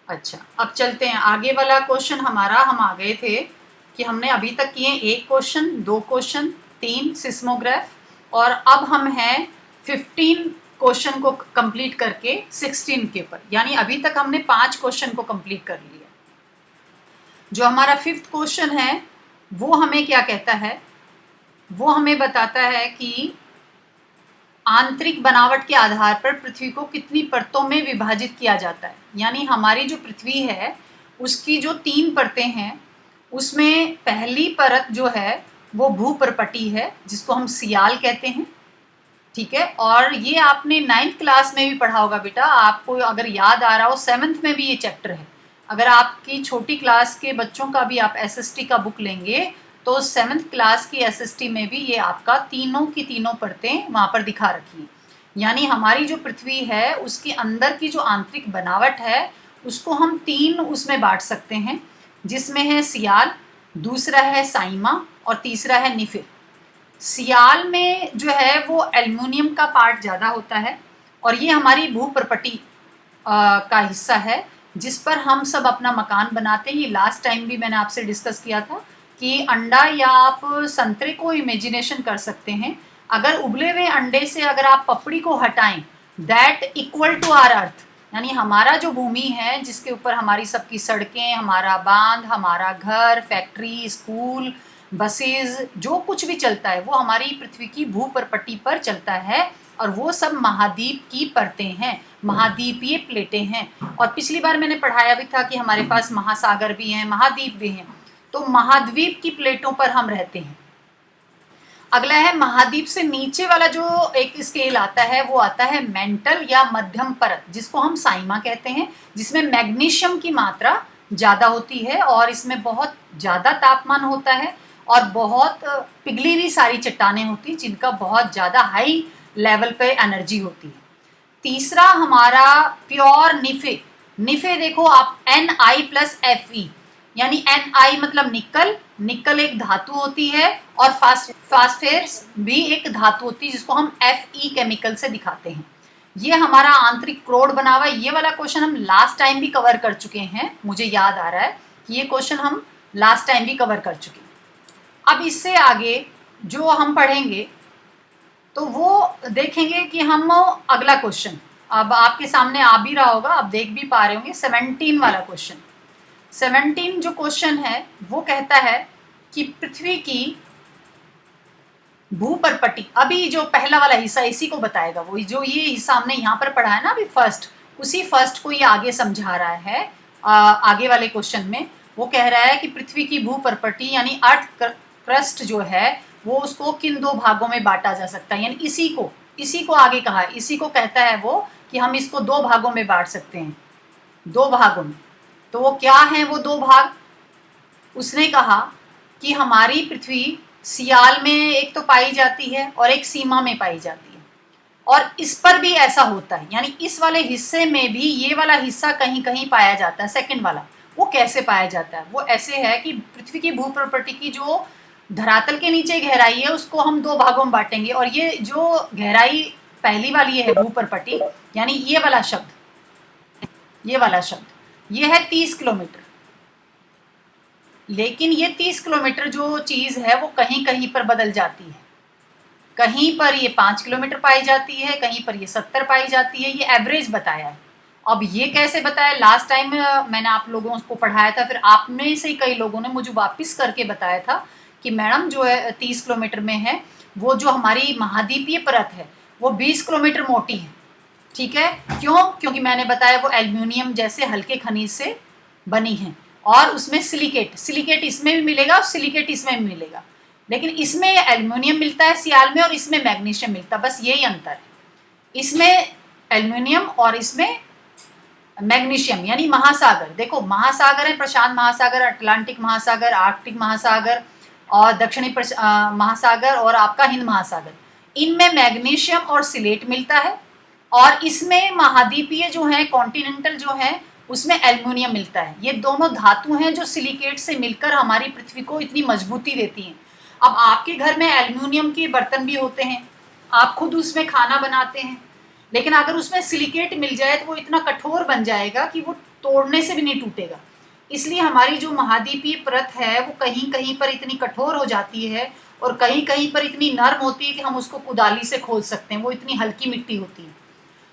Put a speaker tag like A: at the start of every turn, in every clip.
A: अच्छा, अब चलते हैं आगे वाला क्वेश्चन हमारा। हम आ गए थे कि हमने अभी तक किए 1 क्वेश्चन, 2 क्वेश्चन, 3 सिस्मोग्राफ और अब हम हैं 15 क्वेश्चन को कंप्लीट करके 16 के ऊपर, यानी अभी तक हमने 5 क्वेश्चन को कंप्लीट कर लिया। जो हमारा 5th क्वेश्चन है वो हमें क्या कहता है, वो हमें बताता है कि आंतरिक बनावट के आधार पर पृथ्वी को कितनी परतों में विभाजित किया जाता है। यानी हमारी जो पृथ्वी है उसकी जो 3 परतें हैं उसमें पहली परत जो है वो भूपर्पटी है जिसको हम सियाल कहते हैं, ठीक है। और ये आपने 9th क्लास में भी पढ़ा होगा बेटा, आपको अगर याद आ रहा हो 7th में भी ये चैप्टर है। अगर आपकी छोटी क्लास के बच्चों का भी आप एसएसटी का बुक लेंगे तो 7th क्लास की एसएसटी में भी ये आपका तीनों की तीनों परतें वहाँ पर दिखा रखी हैं। यानी हमारी जो पृथ्वी है उसके अंदर की जो आंतरिक बनावट है उसको हम 3 उसमें बांट सकते हैं, जिसमें है सियाल, दूसरा है साइमा और तीसरा है निफिर। सियाल में जो है वो एल्युमिनियम का पार्ट ज़्यादा होता है और ये हमारी भूपर्पटी का हिस्सा है जिस पर हम सब अपना मकान बनाते हैं। ये लास्ट टाइम भी मैंने आपसे डिस्कस किया था कि अंडा या आप संतरे को इमेजिनेशन कर सकते हैं, अगर उबले हुए अंडे से अगर आप पपड़ी को हटाएं that equal to our earth, यानी हमारा जो भूमि है जिसके ऊपर हमारी सबकी सड़कें, हमारा बांध, हमारा घर, फैक्ट्री, स्कूल, बसेस, जो कुछ भी चलता है वो हमारी पृथ्वी की भूपर्पटी पर चलता है और वो सब महाद्वीप की परतें हैं, महाद्वीपीय प्लेटें हैं। और पिछली बार मैंने पढ़ाया भी था कि हमारे पास महासागर भी हैं, महाद्वीप भी हैं, तो महाद्वीप की प्लेटों पर हम रहते हैं। अगला है महाद्वीप से नीचे वाला जो एक स्केल आता है वो आता है मेंटल या मध्यम परत, जिसको हम साइमा कहते हैं, जिसमें मैग्नीशियम की मात्रा ज़्यादा होती है और इसमें बहुत ज़्यादा तापमान होता है और बहुत पिघली हुई सारी चट्टानें होती हैं जिनका बहुत ज़्यादा हाई लेवल पे एनर्जी होती है। तीसरा हमारा प्योर निफे। निफे देखो आप Ni+Fe, यानी Ni मतलब निकल, निकल एक धातु होती है और फास्फेरस भी एक धातु होती है जिसको हम Fe केमिकल से दिखाते हैं। ये हमारा आंतरिक क्रोड बना हुआ है। ये वाला क्वेश्चन हम लास्ट टाइम भी कवर कर चुके हैं, मुझे याद आ रहा है कि ये क्वेश्चन हम लास्ट टाइम भी कवर कर चुके हैं। अब इससे आगे जो हम पढ़ेंगे तो वो देखेंगे कि हम अगला क्वेश्चन अब आपके सामने आ भी रहा होगा, आप देख भी पा रहे होंगे 17 वाला क्वेश्चन। 17 जो क्वेश्चन है वो कहता है कि पृथ्वी की भूपर्पटी, अभी जो पहला वाला हिस्सा इसी को बताएगा, वो जो ये हिस्सा हमने यहाँ पर पढ़ा है ना अभी फर्स्ट, उसी फर्स्ट को ये आगे समझा रहा है। आगे वाले क्वेश्चन में वो कह रहा है कि पृथ्वी की भूपर्पटी यानी अर्थ क्रस्ट जो है वो उसको किन 2 भागों में बांटा जा सकता है, यानी इसी को आगे कहा है, इसी को कहता है वो कि हम इसको 2 भागों में बांट सकते हैं, 2 भागों में। तो वो क्या है वो 2 भाग? उसने कहा कि हमारी पृथ्वी सियाल में एक तो पाई जाती है और एक सीमा में पाई जाती है, और इस पर भी ऐसा होता है, यानी इस वाले हिस्से में भी ये वाला हिस्सा कहीं कहीं पाया जाता है। सेकंड वाला वो कैसे पाया जाता है? वो ऐसे है कि पृथ्वी की भूप्रकृति की जो धरातल के नीचे गहराई है उसको हम 2 भागों में बांटेंगे, और ये जो गहराई पहली वाली है भूप्रकृति, यानी ये वाला शब्द, ये है 30 किलोमीटर। लेकिन ये 30 किलोमीटर जो चीज़ है वो कहीं कहीं पर बदल जाती है, कहीं पर ये 5 किलोमीटर पाई जाती है, कहीं पर ये 70 पाई जाती है, ये एवरेज बताया है। अब ये कैसे बताया? लास्ट टाइम मैंने आप लोगों को पढ़ाया था, फिर आप में से कई लोगों ने मुझे वापस करके बताया था कि मैडम जो है 30 किलोमीटर में है, वो जो हमारी महाद्वीपीय परत है वो 20 किलोमीटर मोटी है, ठीक है। क्यों? क्योंकि मैंने बताया वो एल्युमिनियम जैसे हल्के खनिज से बनी है और उसमें सिलिकेट इसमें भी मिलेगा और सिलिकेट इसमें भी मिलेगा, लेकिन इसमें एल्युमिनियम मिलता है सियाल में और इसमें मैग्नीशियम मिलता है, बस यही अंतर है। इसमें एल्युमिनियम और इसमें मैग्नीशियम, यानी महासागर, देखो महासागर है, प्रशांत महासागर, अटलांटिक महासागर, आर्कटिक महासागर और दक्षिणी महासागर और आपका हिंद महासागर, इनमें मैग्नीशियम और सिलेट मिलता है, और इसमें महाद्वीपीय जो है कॉन्टिनेंटल जो है उसमें एल्युमिनियम मिलता है। ये दोनों धातु हैं जो सिलिकेट से मिलकर हमारी पृथ्वी को इतनी मजबूती देती हैं। अब आपके घर में एल्युमिनियम के बर्तन भी होते हैं, आप खुद उसमें खाना बनाते हैं, लेकिन अगर उसमें सिलिकेट मिल जाए तो वो इतना कठोर बन जाएगा कि वो तोड़ने से भी नहीं टूटेगा। इसलिए हमारी जो महाद्वीपीय परत है वो कहीं कहीं पर इतनी कठोर हो जाती है और कहीं कहीं पर इतनी नर्म होती है कि हम उसको कुदाली से खोद सकते हैं, वो इतनी हल्की मिट्टी होती है।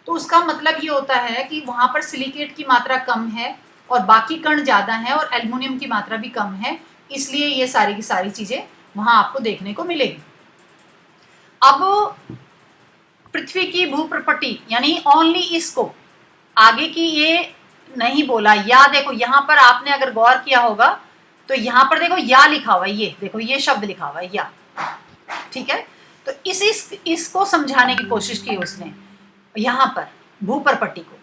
A: तो उसका मतलब ये होता है कि वहाँ पर सिलिकेट की मात्रा कम है और बाकी कण ज़्यादा हैं और एल्युमिनियम की मात्रा भी कम है, इसलिए ये सारी की सारी चीज़ें वहाँ आपको देखने को मिलेगी। अब पृथ्वी की भूप्रपट्टी यानी ओनली इसको, आगे की ये नहीं बोला। या देखो यहाँ पर आपने अगर गौर किया होगा तो यहाँ पर देखो या लिखा हुआ है, ये देखो ये शब्द लिखा हुआ है या, ठीक है। तो इसको समझाने की कोशिश की उसने यहाँ पर भूप्रपट्टी को,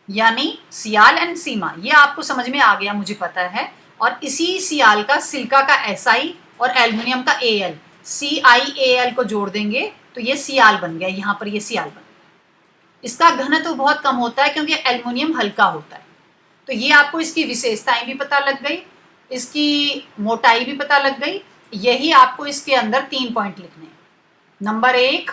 A: यानी सियाल एंड सीमा। ये आपको समझ में आ गया मुझे पता है। और इसी सियाल का सिलिका का SI और एल्युमिनियम का AL, CiAl को जोड़ देंगे तो ये सियाल बन गया। यहाँ पर ये सियाल बन गया। इसका घनत्व तो बहुत कम होता है क्योंकि एल्युमिनियम हल्का होता है। तो ये आपको इसकी विशेषताएं भी पता लग गई, इसकी मोटाई भी पता लग गई। यही आपको इसके अंदर 3 पॉइंट लिखने हैं। नंबर 1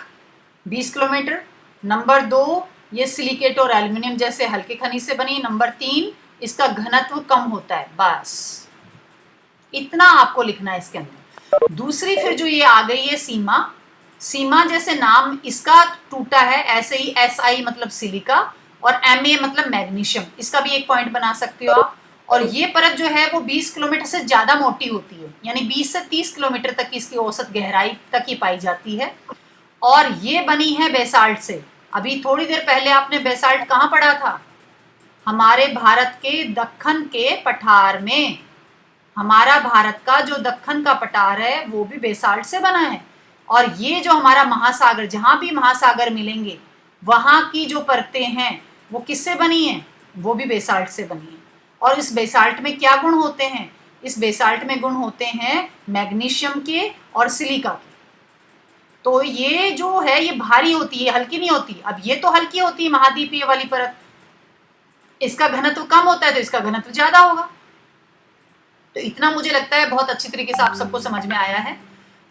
A: 20 किलोमीटर, नंबर 2 ये सिलिकेट और एल्युमिनियम जैसे हल्के खनिज से बनी, नंबर 3 इसका घनत्व कम होता है। बस इतना आपको लिखना है इसके अंदर। दूसरी फिर जो ये आ गई है सीमा, सीमा जैसे नाम इसका टूटा है ऐसे ही SI मतलब सिलिका और Ma मतलब मैग्नीशियम, इसका भी एक पॉइंट बना सकते हो आप। और ये परत जो है वो 20 किलोमीटर से ज्यादा मोटी होती है, यानी 20 से 30 किलोमीटर तक इसकी औसत गहराई तक ही पाई जाती है। और ये बनी है बेसाल्ट से। अभी थोड़ी देर पहले आपने बेसाल्ट कहाँ पढ़ा था? हमारे भारत के दक्कन के पठार में। हमारा भारत का जो दक्कन का पठार है वो भी बेसाल्ट से बना है। और ये जो हमारा महासागर, जहाँ भी महासागर मिलेंगे वहाँ की जो परतें हैं वो किससे बनी हैं? वो भी बेसाल्ट से बनी है। और इस बेसाल्ट में क्या गुण होते हैं? इस बेसाल्ट में गुण होते हैं मैग्नीशियम के और सिलिका के। तो ये जो है ये भारी होती है, हल्की नहीं होती। अब ये तो हल्की होती है महाद्वीपीय वाली परत, इसका घनत्व कम होता है तो इसका घनत्व ज्यादा होगा। तो इतना मुझे लगता है बहुत अच्छी तरीके से आप सबको समझ में आया है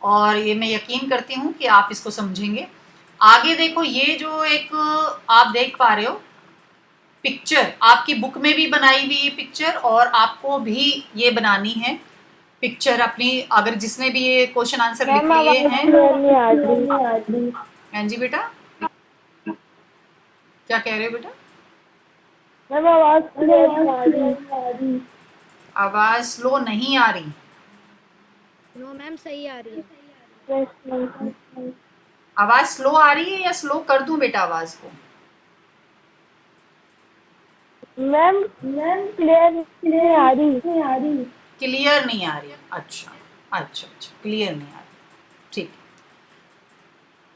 A: और ये मैं यकीन करती हूँ कि आप इसको समझेंगे। आगे देखो, ये जो एक आप देख पा रहे हो पिक्चर, आपकी बुक में भी बनाई हुई ये पिक्चर और आपको भी ये बनानी है पिक्चर अपनी, अगर जिसने भी ये क्वेश्चन आंसर लिख लिए हैं। हाँ जी बेटा, क्या कह रहे हो बेटा? आवाज स्लो नहीं आ रही।
B: नो मैम, सही आ रही है।
A: आवाज स्लो आ रही है या स्लो कर दूं बेटा आवाज को?
C: मैम क्लियर नहीं आ रही।
A: क्लियर नहीं आ रही? अच्छा अच्छा अच्छा, क्लियर नहीं आ रही, ठीक।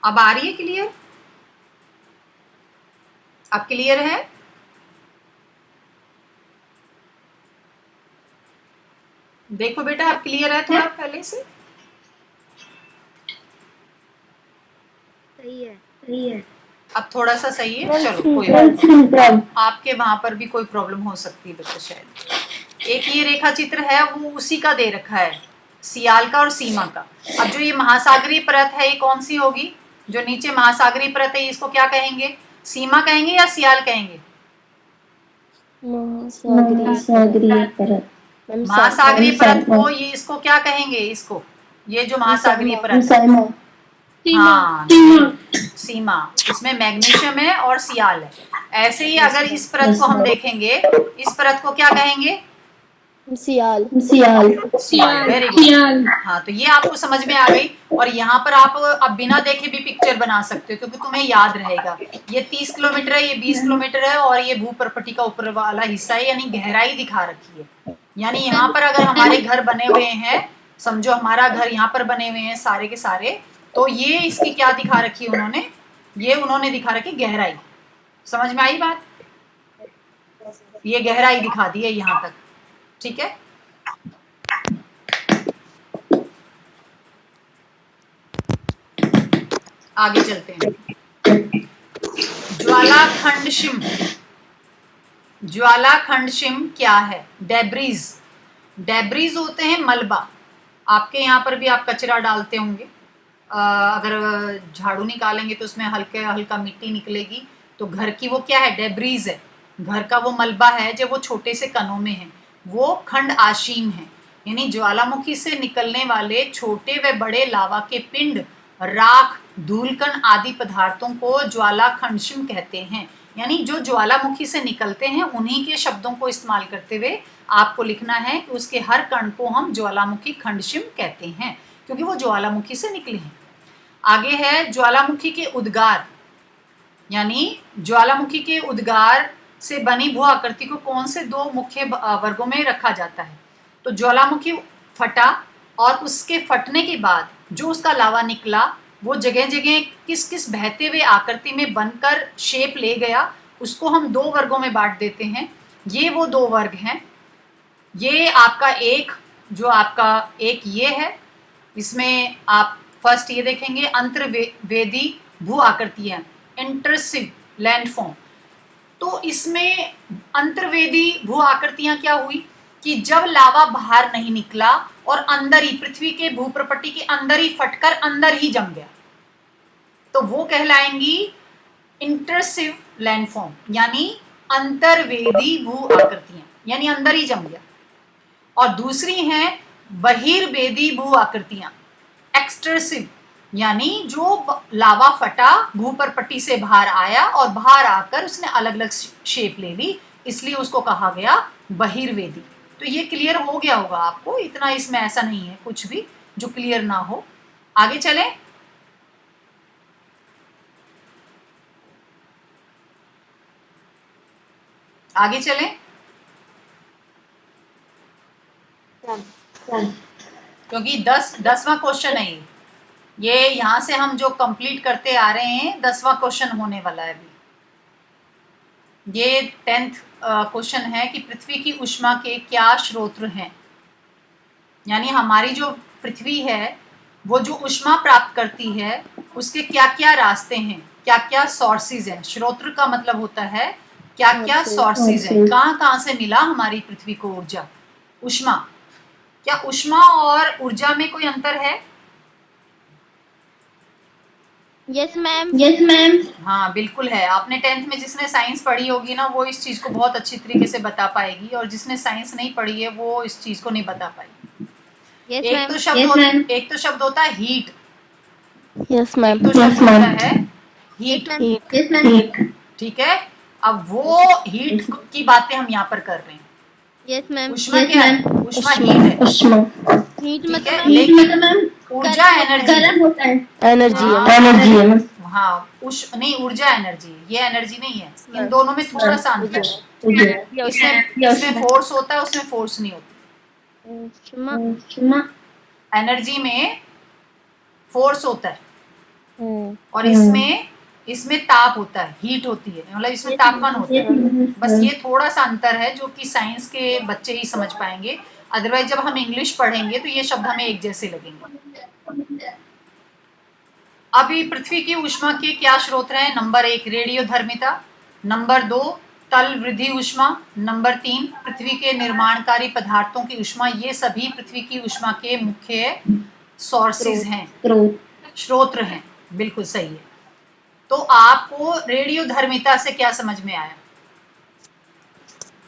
A: अब आ रही है क्लियर? अब क्लियर है? देखो बेटा, अब क्लियर है थोड़ा पहले से?
B: सही है।
A: अब थोड़ा सा सही है, चलो कोई बात नहीं। आपके वहां पर भी कोई प्रॉब्लम हो सकती है बेटा शायद। एक ये रेखा चित्र है वो उसी का दे रखा है, सियाल का और सीमा का। अब जो ये महासागरीय परत है ये कौन सी होगी? जो नीचे महासागरीय परत है इसको क्या कहेंगे? सीमा कहेंगे या सियाल कहेंगे?
C: महासागरीय परत।
A: महासागरीय परत को ये इसको क्या कहेंगे? इसको, ये जो महासागरीय परत है, हाँ सीमा, इसमें मैग्नीशियम है और सियाल है। ऐसे ही अगर इस परत को हम देखेंगे, इस परत को क्या कहेंगे?
C: सियाल।
A: Very good. हाँ, तो ये आपको समझ में आ गई। और यहाँ पर आप अब बिना देखे भी पिक्चर बना सकते हो क्योंकि तुम्हें याद रहेगा। ये 30 किलोमीटर है, ये 20 किलोमीटर है और ये भूप्रपट्टी का ऊपर वाला हिस्सा है, यानी गहराई दिखा रखी है। यानी यहाँ पर अगर हमारे घर बने हुए हैं, समझो हमारा घर यहाँ पर बने हुए हैं सारे के सारे, तो ये इसकी क्या दिखा रखी है उन्होंने? ये उन्होंने दिखा रखी गहराई। समझ में आई बात? ये गहराई दिखा दी है यहाँ तक, ठीक है। आगे चलते हैं। ज्वालाखंडशिम। ज्वालाखंडशिम क्या है? डेब्रीज। डेब्रीज होते हैं मलबा। आपके यहाँ पर भी आप कचरा डालते होंगे, अगर झाड़ू निकालेंगे तो उसमें हल्का मिट्टी निकलेगी, तो घर की वो क्या है? डेब्रीज है। घर का वो मलबा है जो वो छोटे से कणों में है, वो खंड आशीम है। यानी ज्वालामुखी से निकलने वाले छोटे व बड़े लावा के पिंड, राख, धूलकण आदि पदार्थों को ज्वाला खंडशिम कहते हैं। यानी जो ज्वालामुखी से निकलते हैं उन्हीं के शब्दों को इस्तेमाल करते हुए आपको लिखना है कि उसके हर कण को हम ज्वालामुखी खंडशिम कहते हैं, क्योंकि वो ज्वालामुखी से निकले हैं। आगे है ज्वालामुखी के उद्गार, यानी ज्वालामुखी के उद्गार से बनी भू आकृति को कौन से दो मुख्य वर्गों में रखा जाता है? तो ज्वालामुखी फटा और उसके फटने के बाद जो उसका लावा निकला वो जगह जगह किस किस बहते हुए आकृति में बनकर शेप ले गया, उसको हम दो वर्गों में बांट देते हैं। ये वो दो वर्ग हैं। ये आपका एक जो आपका एक ये है, इसमें आप फर्स्ट ये देखेंगे अंतर्वेदी भू आकृतियां, इंटरसिव लैंडफॉर्म। तो इसमें अंतर्वेदी भू आकृतियां क्या हुई कि जब लावा बाहर नहीं निकला और अंदर ही पृथ्वी के भूप्रपट्टी के अंदर ही फटकर अंदर ही जम गया, तो वो कहलाएंगी इंटरसिव लैंडफॉर्म, यानी अंतर्वेदी भू आकृतियां, यानी अंदर ही जम गया। और दूसरी हैं बहिर्वेदी भू आकृतियां, एक्सटर्सिव, यानी जो लावा फटा भूप्रपट्टी से बाहर आया और बाहर आकर उसने अलग अलग शेप ले ली, इसलिए उसको कहा गया बहिर्वेदी। तो ये क्लियर हो गया होगा आपको, इतना इसमें ऐसा नहीं है कुछ भी जो क्लियर ना हो। आगे चलें। आगे चलें। क्योंकि 10वां क्वेश्चन है ये यहां से हम जो कंप्लीट करते आ रहे हैं 10वां क्वेश्चन होने वाला है अभी। ये 10th क्वेश्चन है कि पृथ्वी की ऊष्मा के क्या स्रोत हैं, यानी हमारी जो पृथ्वी है वो जो ऊष्मा प्राप्त करती है उसके क्या क्या रास्ते हैं, क्या क्या सोर्सेज हैं। स्रोत का मतलब होता है क्या क्या सोर्सेज हैं, कहाँ कहाँ से मिला हमारी पृथ्वी को ऊर्जा, ऊष्मा। क्या ऊष्मा और ऊर्जा में कोई अंतर है?
B: Yes ma'am.
C: Yes ma'am.
A: हाँ बिल्कुल है। आपने 10th में जिसने साइंस पढ़ी होगी ना वो इस चीज को बहुत अच्छी तरीके से बता पाएगी, और जिसने साइंस नहीं पढ़ी है वो इस चीज को नहीं बता पाएगी।
B: यस
A: एक
B: मैम।
A: तो शब्द होता है हीट,
C: यस मैम।
A: तो शब्द होता है हीट।
C: Yes ma'am.
A: ठीक है, अब वो हीट की बातें हम यहाँ पर कर रहे हैं।
B: Yes ma'am.
A: ऊष्मा क्या है? ऊष्मा हीट है।
C: ऊष्मा
B: हीट
A: ठीक है,
B: मतलब
A: लेकिन ऊर्जा एनर्जी,
C: गर्म होता है। एनर्जी
A: हाँ।
C: एनर्जी है।
A: हाँ नहीं, ऊर्जा एनर्जी, ये एनर्जी नहीं है। इन दोनों में थोड़ा सा अंतर है। इसमें फोर्स होता है, उसमें फोर्स नहीं होती।
B: ऊष्मा
A: एनर्जी में फोर्स होता है और इसमें ताप होता है, हीट होती है, मतलब इसमें तापमान होता है। बस ये थोड़ा सा अंतर है जो कि साइंस के बच्चे ही समझ पाएंगे, अदरवाइज जब हम इंग्लिश पढ़ेंगे तो ये शब्द हमें एक जैसे लगेंगे। अभी पृथ्वी की ऊष्मा के क्या स्रोत हैं? नंबर 1 रेडियोधर्मिता, नंबर 2 तल वृद्धि ऊष्मा, नंबर 3 पृथ्वी के निर्माणकारी पदार्थों की ऊष्मा। ये सभी पृथ्वी की ऊष्मा के मुख्य सोर्सेज हैं, स्रोत हैं। बिल्कुल सही है। तो आपको रेडियोधर्मिता से क्या समझ में आया?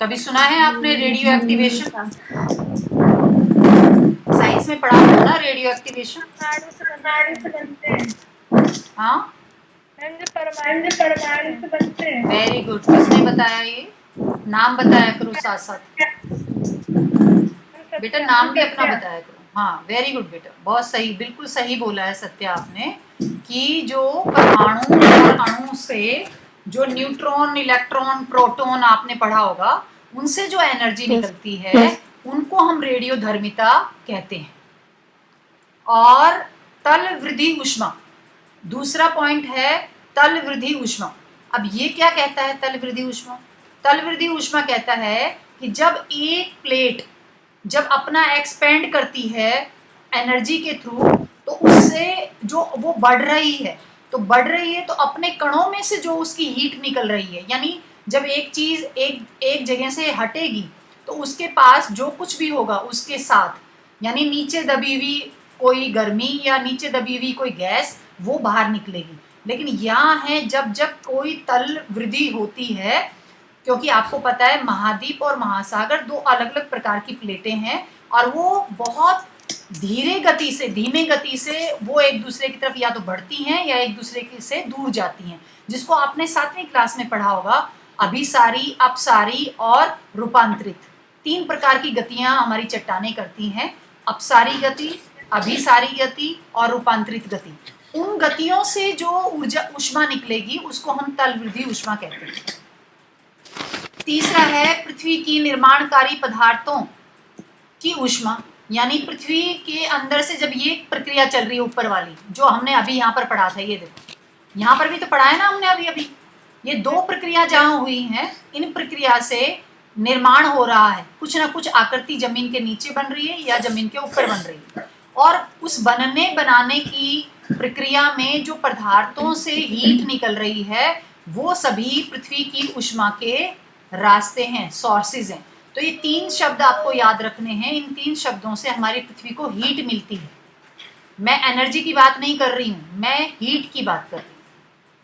A: कभी सुना है आपने रेडियो एक्टिवेशन? साइंस में पढ़ा हो ना रेडियो एक्टिवेशन? हाँ,
C: परमाणु से बनते हैं।
A: Very good. किसने बताया ये? नाम बताया करो साथ साथ। बेटा नाम भी अपना बताया करो। हाँ वेरी गुड बेटा, बहुत सही, बिल्कुल सही बोला है सत्या आपने कि जो परमाणु और अणु से जो न्यूट्रॉन, इलेक्ट्रॉन, प्रोटॉन आपने पढ़ा होगा, उनसे जो एनर्जी निकलती है उनको हम रेडियोधर्मिता कहते हैं। और तल वृद्धि ऊष्मा, दूसरा पॉइंट है तल वृद्धि ऊष्मा। अब ये क्या कहता है तल वृद्धि ऊष्मा? तल वृद्धि ऊष्मा कहता है कि जब एक प्लेट जब अपना एक्सपेंड करती है एनर्जी के थ्रू, तो उससे जो वो बढ़ रही है तो अपने कणों में से जो उसकी हीट निकल रही है, यानी जब एक चीज एक जगह से हटेगी तो उसके पास जो कुछ भी होगा उसके साथ, यानी नीचे दबी हुई कोई गर्मी या नीचे दबी हुई कोई गैस वो बाहर निकलेगी। लेकिन यहाँ है जब कोई तल वृद्धि होती है क्योंकि आपको पता है महाद्वीप और महासागर दो अलग अलग प्रकार की प्लेटें हैं और वो बहुत धीमी गति से वो एक दूसरे की तरफ या तो बढ़ती हैं या एक दूसरे से दूर जाती हैं, जिसको आपने 7वीं क्लास में पढ़ा होगा। अभिसारी, अपसारी और रूपांतरित, 3 प्रकार की गतियां हमारी चट्टानें करती हैं। अपसारी गति, अभिसारी गति और रूपांतरित गति। उन गतियों से जो ऊर्जा ऊष्मा निकलेगी उसको हम तल वृद्धि ऊष्मा कहते हैं। तीसरा है पृथ्वी की निर्माणकारी पदार्थों की ऊष्मा, यानी पृथ्वी के अंदर से जब ये प्रक्रिया चल रही है ऊपर वाली, जो हमने अभी यहाँ पर पढ़ा था, ये देखो यहाँ पर भी तो पढ़ा है ना हमने अभी ये 2 प्रक्रिया जहाँ हुई हैं, इन प्रक्रिया से निर्माण हो रहा है, कुछ ना कुछ आकृति जमीन के नीचे बन रही है या जमीन के ऊपर बन रही है, और उस बनने बनाने की प्रक्रिया में जो पदार्थों से हीट निकल रही है वो सभी पृथ्वी की ऊष्मा के रास्ते हैं, सोर्सेज हैं। तो ये 3 शब्द आपको याद रखने हैं। इन 3 शब्दों से हमारी पृथ्वी को हीट मिलती है। मैं एनर्जी की बात नहीं कर रही हूँ, मैं हीट की बात कर रही हूँ।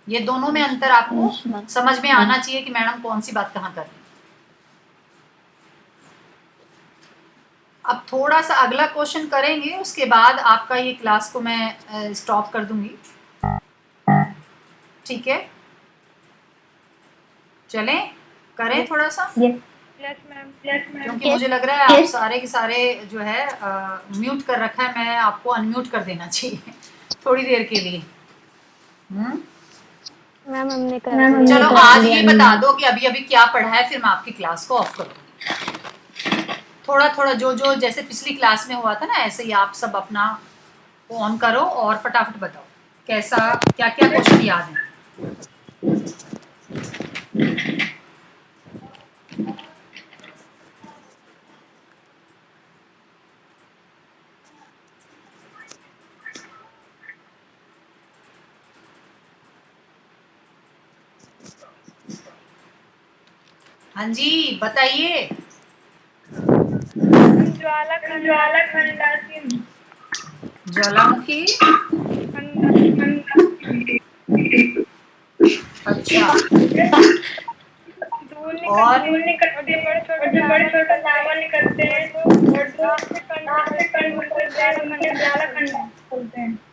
A: ये दोनों में अंतर आपको समझ में आना चाहिए कि मैडम कौन सी बात कहाँ कर रही है। अब थोड़ा सा अगला क्वेश्चन करेंगे, उसके बाद आपका ये क्लास को मैं स्टॉप कर दूंगी, ठीक है? चलें, करें थोड़ा सा।
C: Yes ma'am.
A: क्योंकि मुझे लग रहा है आप सारे के सारे जो है म्यूट कर रखा है, मैं आपको अनम्यूट कर देना चाहिए थोड़ी देर के लिए।
B: मैम हमने
A: चलो आज ये बता दो कि अभी अभी क्या पढ़ा है, फिर मैं आपकी क्लास को ऑफ करूँगी। थोड़ा थोड़ा जो जैसे पिछली क्लास में हुआ था ना, ऐसे ही आप सब अपना ऑन करो और फटाफट बताओ कैसा क्या क्या क्वेश्चन याद है। हाँ जी बताइए। ज्वालामुखी, अच्छा, और
C: बड़े छोटे लावा निकलते हैं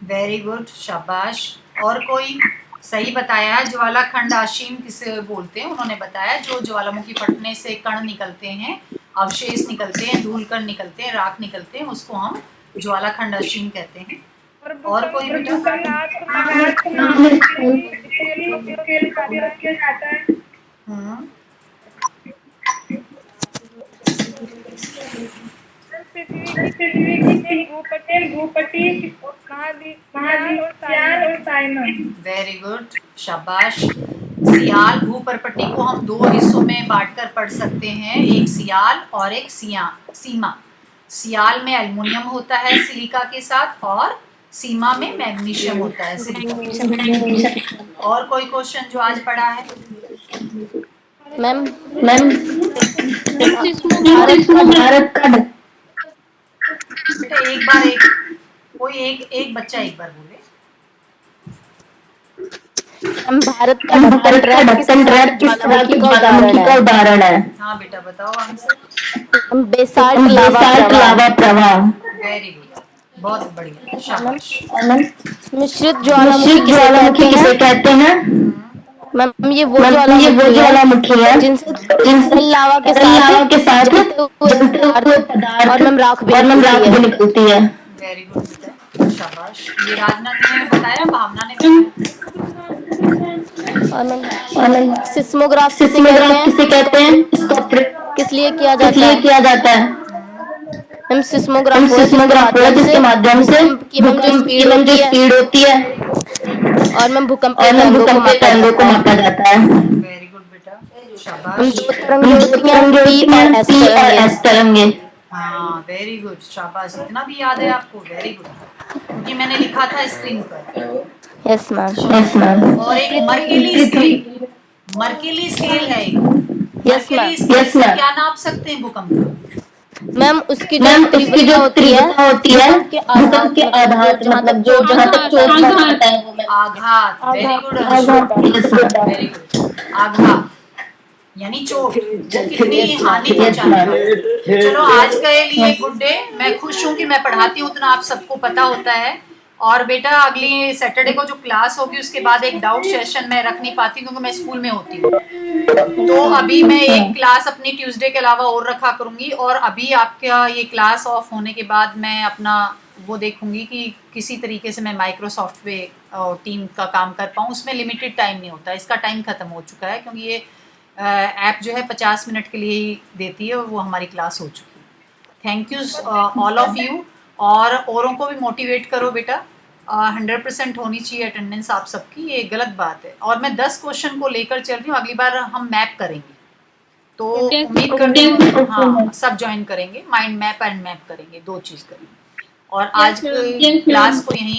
A: वेरी गुड, शाबाश। और कोई सही बताया है। ज्वालाखंड असीम किसे बोलते हैं, उन्होंने बताया जो ज्वालामुखी फटने से कण निकलते हैं, अवशेष निकलते हैं, धूल कण निकलते हैं, राख निकलते हैं, उसको हम ज्वालाखंड असीम कहते हैं। और कोई बेटा? वेरी गुड, शाबाश। सियाल, भूपर्पटी को हम 2 हिस्सों में बांटकर पढ़ सकते हैं, एक सियाल और एक सीमा। सियाल में एल्युमिनियम होता है सिलिका के साथ, और सीमा में मैग्नीशियम होता है सिलिका। और कोई क्वेश्चन जो आज पढ़ा है?
B: मैम
C: भारत का
A: बेटा एक बार कोई एक बच्चा एक बार बोले।
B: हम भारत का
C: ढक्कन ट्रैप किस तरह की ज्वालामुखी का उदाहरण है?
A: हाँ बेटा बताओ आंसर।
B: बेसाल्ट
C: लावा प्रवाह।
A: वेरी गुड, बहुत बढ़िया, शाबाश।
B: मिश्रित
C: ज्वालामुखी किसे कहते हैं?
B: मैम ये वो
C: ज्वालामुखी है
B: जिनसे लावा के साथ
C: जलते हुए पदार्थ
B: और मैम राख भी
C: निकलती है।
A: वेरी गुड बेटा, शाबाश। ये राजनाथ ने बताया, भावना ने बताया।
B: और मैम सिस्मोग्राफ
C: किसे कहते हैं?
B: किस लिए किया
C: जाता है?
B: मैम सिस्मोग्राफ
C: जिसके माध्यम से
B: जो
C: स्पीड होती है
B: और मैम भूकंप
C: तरंगों को मापा जाता है।
A: वेरी गुड बेटा, शाबाश।
B: P और S
C: तरंगे।
A: हाँ वेरी गुड, शाबाश। इतना भी याद है आपको, वेरी गुड, क्योंकि मैंने लिखा था स्क्रीन पर।
B: Yes ma'am.
A: और एक मर्केली स्केल है।
B: Yes ma'am.
A: स्केल से क्या नाप सकते हैं भूकंप का?
B: मैम उसकी जो तीव्रता होती है
C: भूकंप के आघात, मतलब जो जहाँ तक चोट पहुंचाता है वो
A: आघात। वेरी गुड, वेरी गुड, आघात। यानी चोट, वो कितनी हानि पहुंचाने वाला है। चलो आज के लिए गुड डे। मैं खुश हूँ कि मैं पढ़ाती हूँ, उतना आप सबको पता होता है। और बेटा अगली सैटरडे को जो क्लास होगी उसके बाद एक डाउट सेशन मैं रख नहीं पाती क्योंकि मैं स्कूल में होती हूँ, तो अभी मैं एक क्लास अपनी ट्यूसडे के अलावा और रखा करूँगी। और अभी आपका ये क्लास ऑफ होने के बाद मैं अपना वो देखूंगी कि किसी तरीके से मैं माइक्रोसॉफ्ट पे टीम का काम कर पाऊँ। उसमें लिमिटेड टाइम नहीं होता, इसका टाइम ख़त्म हो चुका है क्योंकि ये ऐप जो है 50 मिनट के लिए ही देती है और वो हमारी क्लास हो चुकी है। Thank you all of you. और औरों को भी मोटिवेट करो बेटा, 100% होनी चाहिए अटेंडेंस आप सबकी, ये गलत बात है। और मैं 10 क्वेश्चन को लेकर चल रही हूँ, अगली बार हम मैप करेंगे, तो उम्मीद करती हूँ हाँ सब ज्वाइन करेंगे, माइंड मैप एंड मैप करेंगे, 2 चीज़ करेंगे। और आज क्लास को यहीं